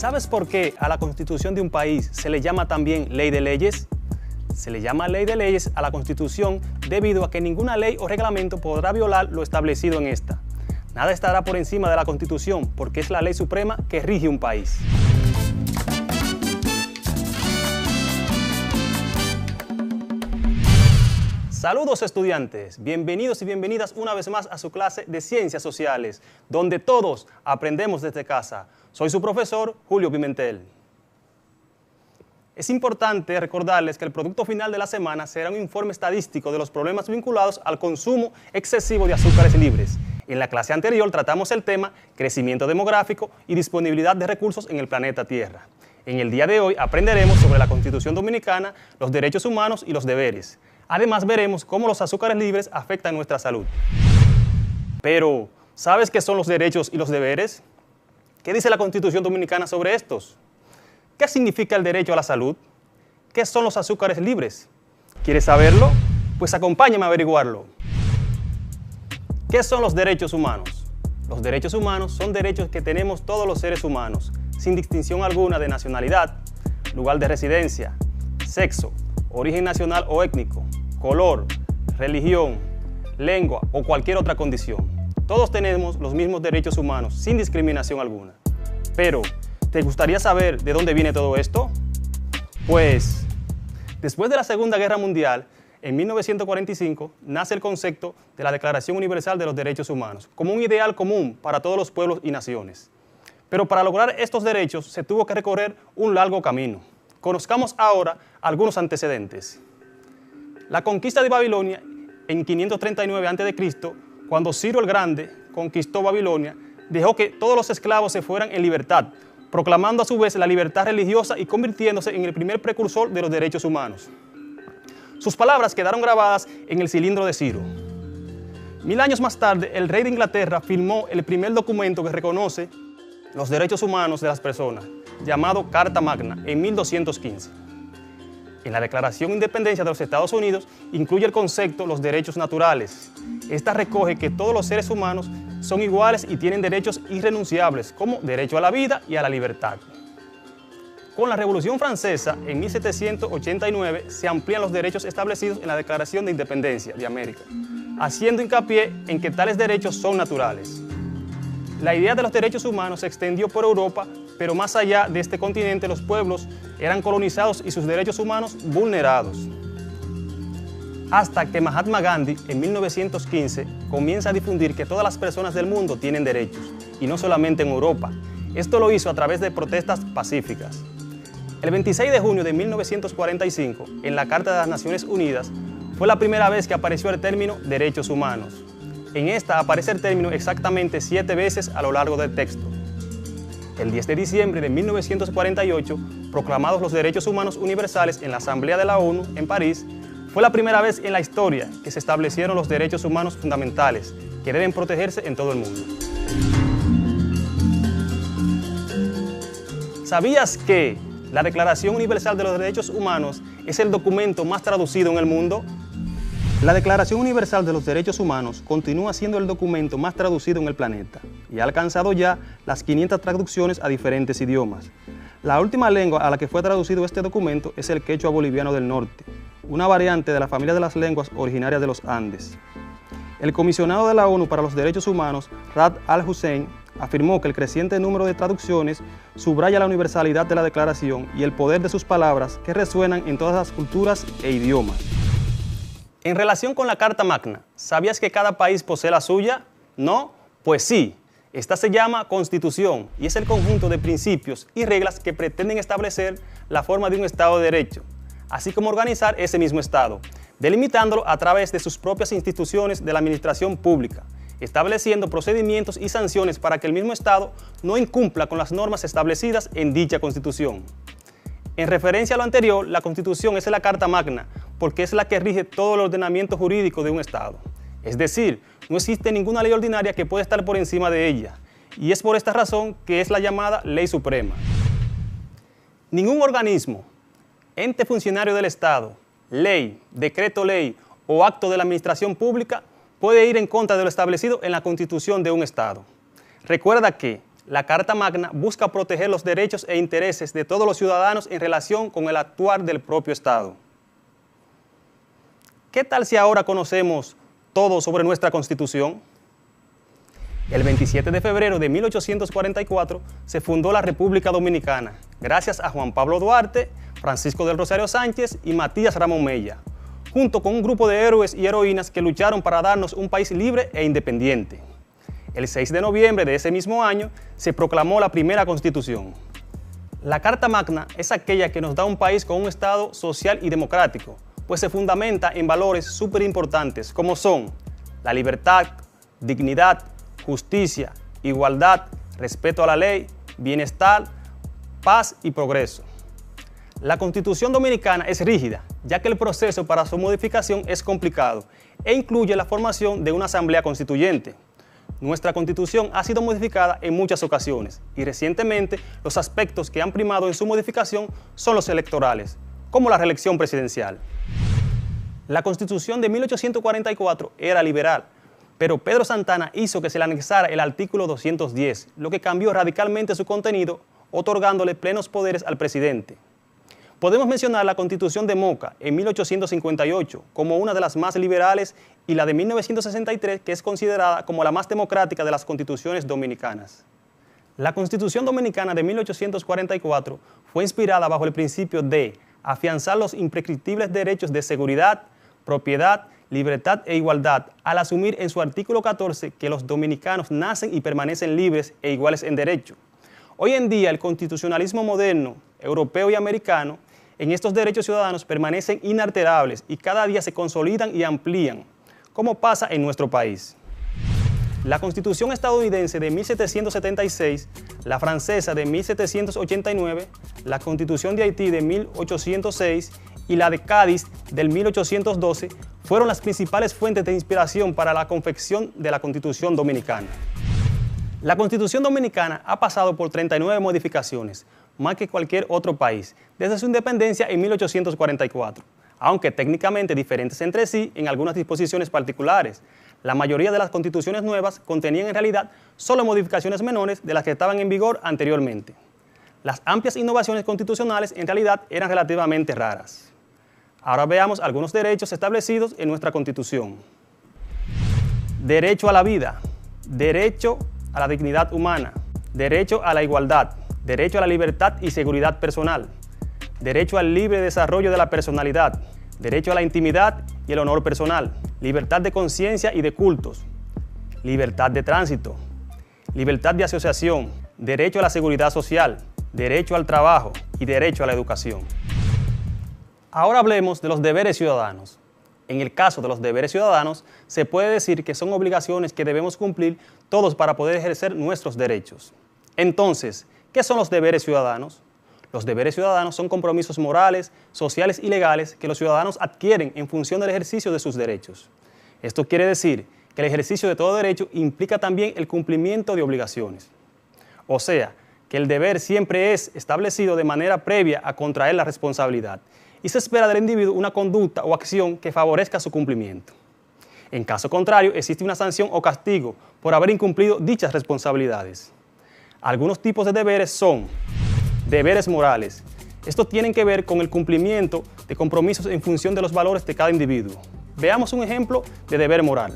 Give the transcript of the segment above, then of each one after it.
¿Sabes por qué a la Constitución de un país se le llama también ley de leyes? Se le llama ley de leyes a la Constitución debido a que ninguna ley o reglamento podrá violar lo establecido en esta. Nada estará por encima de la Constitución porque es la ley suprema que rige un país. Saludos estudiantes, bienvenidos y bienvenidas una vez más a su clase de Ciencias Sociales, donde todos aprendemos desde casa. Soy su profesor, Julio Pimentel. Es importante recordarles que el producto final de la semana será un informe estadístico de los problemas vinculados al consumo excesivo de azúcares libres. En la clase anterior tratamos el tema crecimiento demográfico y disponibilidad de recursos en el planeta Tierra. En el día de hoy aprenderemos sobre la Constitución Dominicana, los derechos humanos y los deberes. Además veremos cómo los azúcares libres afectan nuestra salud. Pero, ¿sabes qué son los derechos y los deberes? ¿Qué dice la Constitución Dominicana sobre estos? ¿Qué significa el derecho a la salud? ¿Qué son los azúcares libres? ¿Quieres saberlo? Pues acompáñame a averiguarlo. ¿Qué son los derechos humanos? Los derechos humanos son derechos que tenemos todos los seres humanos, sin distinción alguna de nacionalidad, lugar de residencia, sexo, origen nacional o étnico, color, religión, lengua o cualquier otra condición. Todos tenemos los mismos derechos humanos, sin discriminación alguna. Pero, ¿te gustaría saber de dónde viene todo esto? Pues, después de la Segunda Guerra Mundial, en 1945, nace el concepto de la Declaración Universal de los Derechos Humanos, como un ideal común para todos los pueblos y naciones. Pero para lograr estos derechos se tuvo que recorrer un largo camino. Conozcamos ahora algunos antecedentes. La conquista de Babilonia en 539 a.C., cuando Ciro el Grande conquistó Babilonia, dejó que todos los esclavos se fueran en libertad, proclamando a su vez la libertad religiosa y convirtiéndose en el primer precursor de los derechos humanos. Sus palabras quedaron grabadas en el cilindro de Ciro. 1000 años más tarde, el rey de Inglaterra firmó el primer documento que reconoce los derechos humanos de las personas, llamado Carta Magna, en 1215. En la Declaración de Independencia de los Estados Unidos incluye el concepto los derechos naturales. Esta recoge que todos los seres humanos son iguales y tienen derechos irrenunciables, como derecho a la vida y a la libertad. Con la Revolución Francesa, en 1789, se amplían los derechos establecidos en la Declaración de Independencia de América, haciendo hincapié en que tales derechos son naturales. La idea de los derechos humanos se extendió por Europa, pero más allá de este continente los pueblos eran colonizados y sus derechos humanos vulnerados. Hasta que Mahatma Gandhi, en 1915, comienza a difundir que todas las personas del mundo tienen derechos, y no solamente en Europa. Esto lo hizo a través de protestas pacíficas. El 26 de junio de 1945, en la Carta de las Naciones Unidas, fue la primera vez que apareció el término derechos humanos. En esta aparece el término exactamente 7 veces a lo largo del texto. El 10 de diciembre de 1948, proclamados los derechos humanos universales en la Asamblea de la ONU en París, fue la primera vez en la historia que se establecieron los derechos humanos fundamentales, que deben protegerse en todo el mundo. ¿Sabías que la Declaración Universal de los Derechos Humanos es el documento más traducido en el mundo? La Declaración Universal de los Derechos Humanos continúa siendo el documento más traducido en el planeta y ha alcanzado ya las 500 traducciones a diferentes idiomas. La última lengua a la que fue traducido este documento es el quechua boliviano del norte, una variante de la familia de las lenguas originarias de los Andes. El comisionado de la ONU para los Derechos Humanos, Rad Al-Hussein, afirmó que el creciente número de traducciones subraya la universalidad de la declaración y el poder de sus palabras que resuenan en todas las culturas e idiomas. En relación con la Carta Magna, ¿sabías que cada país posee la suya? ¿No? Pues sí. Esta se llama Constitución y es el conjunto de principios y reglas que pretenden establecer la forma de un Estado de Derecho, así como organizar ese mismo Estado, delimitándolo a través de sus propias instituciones de la administración pública, estableciendo procedimientos y sanciones para que el mismo Estado no incumpla con las normas establecidas en dicha Constitución. En referencia a lo anterior, la Constitución es la Carta Magna porque es la que rige todo el ordenamiento jurídico de un Estado. Es decir, no existe ninguna ley ordinaria que pueda estar por encima de ella, y es por esta razón que es la llamada Ley Suprema. Ningún organismo, ente funcionario del Estado, ley, decreto ley o acto de la administración pública puede ir en contra de lo establecido en la Constitución de un Estado. Recuerda que la Carta Magna busca proteger los derechos e intereses de todos los ciudadanos en relación con el actuar del propio Estado. ¿Qué tal si ahora conocemos todo sobre nuestra Constitución? El 27 de febrero de 1844 se fundó la República Dominicana, gracias a Juan Pablo Duarte, Francisco del Rosario Sánchez y Matías Ramón Mella, junto con un grupo de héroes y heroínas que lucharon para darnos un país libre e independiente. El 6 de noviembre de ese mismo año se proclamó la primera Constitución. La Carta Magna es aquella que nos da un país con un Estado social y democrático, pues se fundamenta en valores súper importantes como son la libertad, dignidad, justicia, igualdad, respeto a la ley, bienestar, paz y progreso. La Constitución Dominicana es rígida, ya que el proceso para su modificación es complicado e incluye la formación de una asamblea constituyente. Nuestra Constitución ha sido modificada en muchas ocasiones y recientemente los aspectos que han primado en su modificación son los electorales, como la reelección presidencial. La Constitución de 1844 era liberal, pero Pedro Santana hizo que se le anexara el artículo 210, lo que cambió radicalmente su contenido, otorgándole plenos poderes al presidente. Podemos mencionar la Constitución de Moca en 1858 como una de las más liberales y la de 1963 que es considerada como la más democrática de las constituciones dominicanas. La Constitución Dominicana de 1844 fue inspirada bajo el principio de afianzar los imprescriptibles derechos de seguridad, propiedad, libertad e igualdad, al asumir en su artículo 14 que los dominicanos nacen y permanecen libres e iguales en derecho. Hoy en día el constitucionalismo moderno, europeo y americano, en estos derechos ciudadanos permanecen inalterables y cada día se consolidan y amplían, como pasa en nuestro país. La Constitución estadounidense de 1776, la francesa de 1789, la Constitución de Haití de 1806 y la de Cádiz del 1812 fueron las principales fuentes de inspiración para la confección de la Constitución Dominicana. La Constitución Dominicana ha pasado por 39 modificaciones, más que cualquier otro país, desde su independencia en 1844, aunque técnicamente diferentes entre sí en algunas disposiciones particulares. La mayoría de las constituciones nuevas contenían en realidad solo modificaciones menores de las que estaban en vigor anteriormente. Las amplias innovaciones constitucionales en realidad eran relativamente raras. Ahora veamos algunos derechos establecidos en nuestra Constitución. Derecho a la vida, derecho a la dignidad humana, derecho a la igualdad, derecho a la libertad y seguridad personal, derecho al libre desarrollo de la personalidad, derecho a la intimidad y el honor personal, libertad de conciencia y de cultos, libertad de tránsito, libertad de asociación, derecho a la seguridad social, derecho al trabajo y derecho a la educación. Ahora hablemos de los deberes ciudadanos. En el caso de los deberes ciudadanos, se puede decir que son obligaciones que debemos cumplir todos para poder ejercer nuestros derechos. Entonces, ¿qué son los deberes ciudadanos? Los deberes ciudadanos son compromisos morales, sociales y legales que los ciudadanos adquieren en función del ejercicio de sus derechos. Esto quiere decir que el ejercicio de todo derecho implica también el cumplimiento de obligaciones. O sea, que el deber siempre es establecido de manera previa a contraer la responsabilidad y se espera del individuo una conducta o acción que favorezca su cumplimiento. En caso contrario, existe una sanción o castigo por haber incumplido dichas responsabilidades. Algunos tipos de deberes son deberes morales. Estos tienen que ver con el cumplimiento de compromisos en función de los valores de cada individuo. Veamos un ejemplo de deber moral.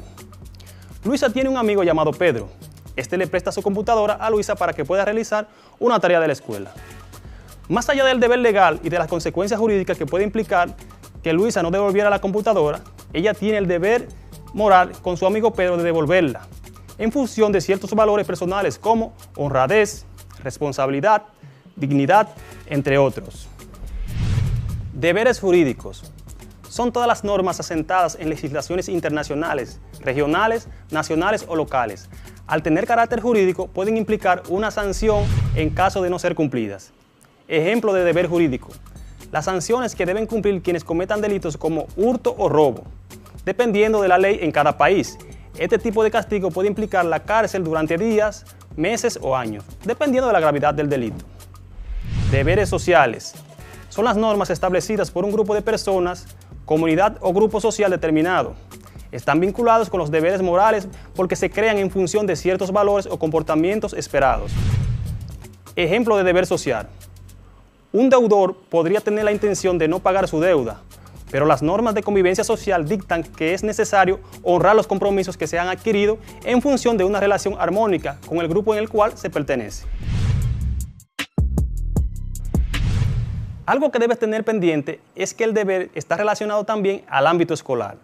Luisa tiene un amigo llamado Pedro. Este le presta su computadora a Luisa para que pueda realizar una tarea de la escuela. Más allá del deber legal y de las consecuencias jurídicas que puede implicar que Luisa no devolviera la computadora, ella tiene el deber moral con su amigo Pedro de devolverla, en función de ciertos valores personales como honradez, responsabilidad, dignidad, entre otros. Deberes jurídicos. Son todas las normas asentadas en legislaciones internacionales, regionales, nacionales o locales. Al tener carácter jurídico, pueden implicar una sanción en caso de no ser cumplidas. Ejemplo de deber jurídico. Las sanciones que deben cumplir quienes cometan delitos como hurto o robo, dependiendo de la ley en cada país. Este tipo de castigo puede implicar la cárcel durante días, meses o años, dependiendo de la gravedad del delito. Deberes sociales. Son las normas establecidas por un grupo de personas, comunidad o grupo social determinado. Están vinculados con los deberes morales porque se crean en función de ciertos valores o comportamientos esperados. Ejemplo de deber social. Un deudor podría tener la intención de no pagar su deuda, pero las normas de convivencia social dictan que es necesario honrar los compromisos que se han adquirido en función de una relación armónica con el grupo en el cual se pertenece. Algo que debes tener pendiente es que el deber está relacionado también al ámbito escolar,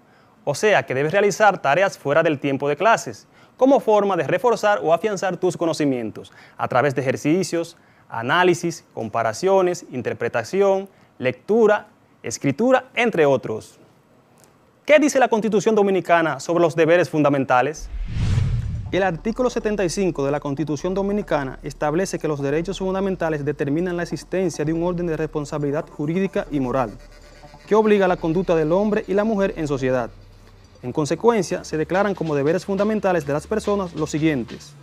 o sea que debes realizar tareas fuera del tiempo de clases, como forma de reforzar o afianzar tus conocimientos a través de ejercicios, análisis, comparaciones, interpretación, lectura, escritura, entre otros. ¿Qué dice la Constitución Dominicana sobre los deberes fundamentales? El artículo 75 de la Constitución Dominicana establece que los derechos fundamentales determinan la existencia de un orden de responsabilidad jurídica y moral, que obliga a la conducta del hombre y la mujer en sociedad. En consecuencia, se declaran como deberes fundamentales de las personas los siguientes.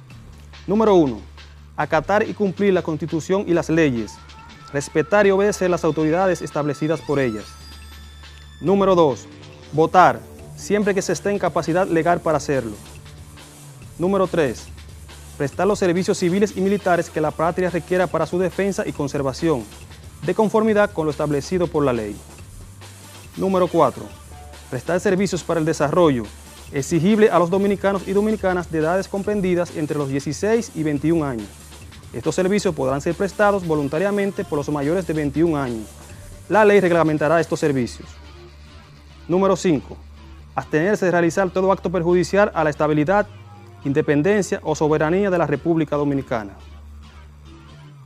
Número 1. Acatar y cumplir la Constitución y las leyes. Respetar y obedecer las autoridades establecidas por ellas. Número 2. Votar, siempre que se esté en capacidad legal para hacerlo. Número 3. Prestar los servicios civiles y militares que la patria requiera para su defensa y conservación, de conformidad con lo establecido por la ley. Número 4. Prestar servicios para el desarrollo, exigible a los dominicanos y dominicanas de edades comprendidas entre los 16 y 21 años. Estos servicios podrán ser prestados voluntariamente por los mayores de 21 años. La ley reglamentará estos servicios. Número 5. Abstenerse de realizar todo acto perjudicial a la estabilidad, independencia o soberanía de la República Dominicana.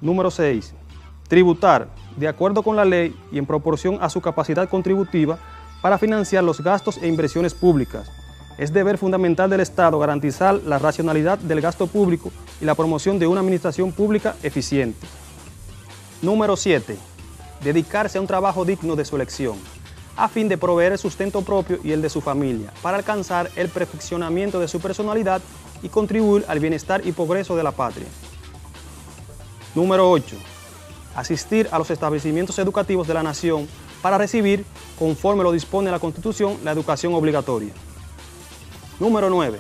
Número 6. Tributar, de acuerdo con la ley y en proporción a su capacidad contributiva, para financiar los gastos e inversiones públicas. Es deber fundamental del Estado garantizar la racionalidad del gasto público y la promoción de una administración pública eficiente. Número 7. Dedicarse a un trabajo digno de su elección, a fin de proveer el sustento propio y el de su familia, para alcanzar el perfeccionamiento de su personalidad y contribuir al bienestar y progreso de la patria. Número 8. Asistir a los establecimientos educativos de la nación para recibir, conforme lo dispone la Constitución, la educación obligatoria. Número 9.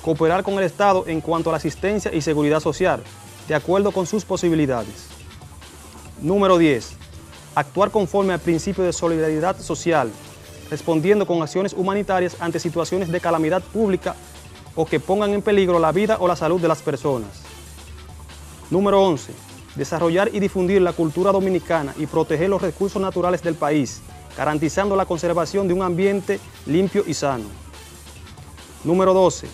Cooperar con el Estado en cuanto a la asistencia y seguridad social, de acuerdo con sus posibilidades. Número 10. Actuar conforme al principio de solidaridad social, respondiendo con acciones humanitarias ante situaciones de calamidad pública o que pongan en peligro la vida o la salud de las personas. Número 11. Desarrollar y difundir la cultura dominicana y proteger los recursos naturales del país, garantizando la conservación de un ambiente limpio y sano. Número 12.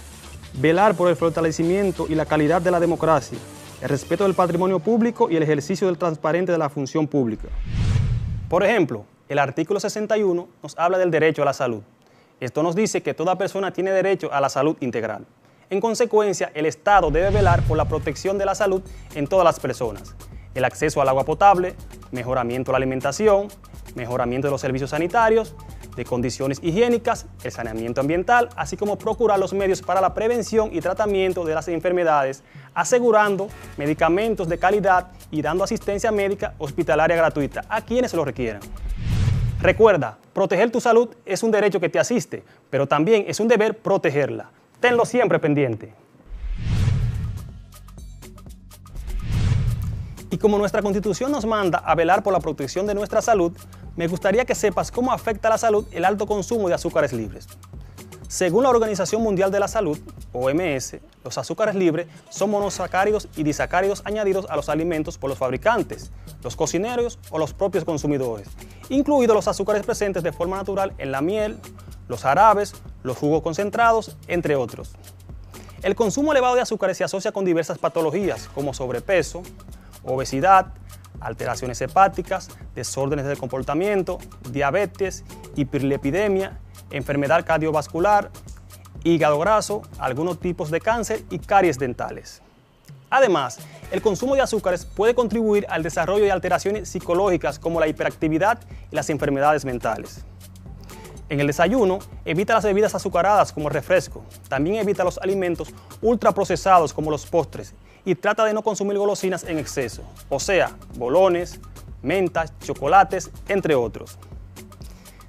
Velar por el fortalecimiento y la calidad de la democracia, el respeto del patrimonio público y el ejercicio del transparente de la función pública. Por ejemplo, el artículo 61 nos habla del derecho a la salud. Esto nos dice que toda persona tiene derecho a la salud integral. En consecuencia, el Estado debe velar por la protección de la salud en todas las personas. El acceso al agua potable, mejoramiento de la alimentación, mejoramiento de los servicios sanitarios, de condiciones higiénicas, el saneamiento ambiental, así como procurar los medios para la prevención y tratamiento de las enfermedades, asegurando medicamentos de calidad y dando asistencia médica hospitalaria gratuita a quienes lo requieran. Recuerda, proteger tu salud es un derecho que te asiste, pero también es un deber protegerla. Tenlo siempre pendiente. Y como nuestra Constitución nos manda a velar por la protección de nuestra salud, me gustaría que sepas cómo afecta a la salud el alto consumo de azúcares libres. Según la Organización Mundial de la Salud, OMS, los azúcares libres son monosacáridos y disacáridos añadidos a los alimentos por los fabricantes, los cocineros o los propios consumidores, incluidos los azúcares presentes de forma natural en la miel, los jarabes, los jugos concentrados, entre otros. El consumo elevado de azúcares se asocia con diversas patologías como sobrepeso, obesidad, alteraciones hepáticas, desórdenes del comportamiento, diabetes, hiperlipidemia, enfermedad cardiovascular, hígado graso, algunos tipos de cáncer y caries dentales. Además, el consumo de azúcares puede contribuir al desarrollo de alteraciones psicológicas como la hiperactividad y las enfermedades mentales. En el desayuno, evita las bebidas azucaradas como el refresco. También evita los alimentos ultraprocesados como los postres y trata de no consumir golosinas en exceso, o sea, bolones, mentas, chocolates, entre otros.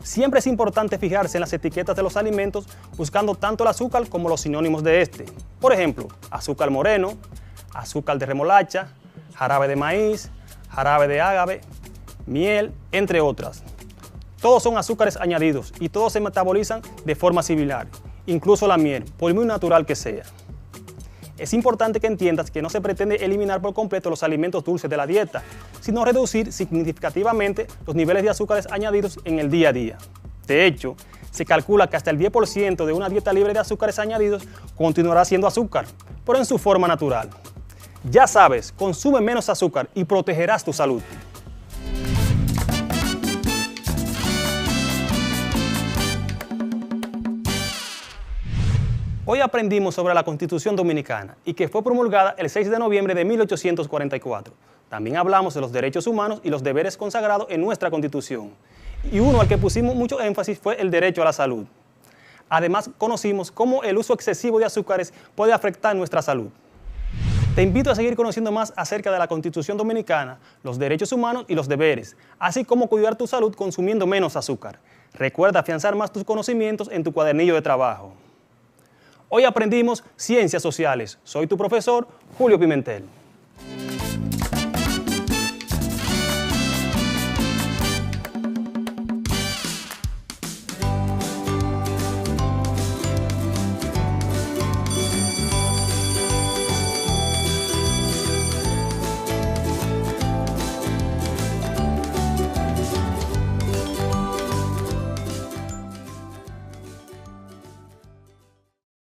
Siempre es importante fijarse en las etiquetas de los alimentos buscando tanto el azúcar como los sinónimos de este. Por ejemplo, azúcar moreno, azúcar de remolacha, jarabe de maíz, jarabe de ágave, miel, entre otras. Todos son azúcares añadidos y todos se metabolizan de forma similar, incluso la miel, por muy natural que sea. Es importante que entiendas que no se pretende eliminar por completo los alimentos dulces de la dieta, sino reducir significativamente los niveles de azúcares añadidos en el día a día. De hecho, se calcula que hasta el 10% de una dieta libre de azúcares añadidos continuará siendo azúcar, pero en su forma natural. Ya sabes, consume menos azúcar y protegerás tu salud. Hoy aprendimos sobre la Constitución Dominicana y que fue promulgada el 6 de noviembre de 1844. También hablamos de los derechos humanos y los deberes consagrados en nuestra Constitución. Y uno al que pusimos mucho énfasis fue el derecho a la salud. Además, conocimos cómo el uso excesivo de azúcares puede afectar nuestra salud. Te invito a seguir conociendo más acerca de la Constitución Dominicana, los derechos humanos y los deberes, así como cuidar tu salud consumiendo menos azúcar. Recuerda afianzar más tus conocimientos en tu cuadernillo de trabajo. Hoy aprendimos Ciencias Sociales. Soy tu profesor, Julio Pimentel.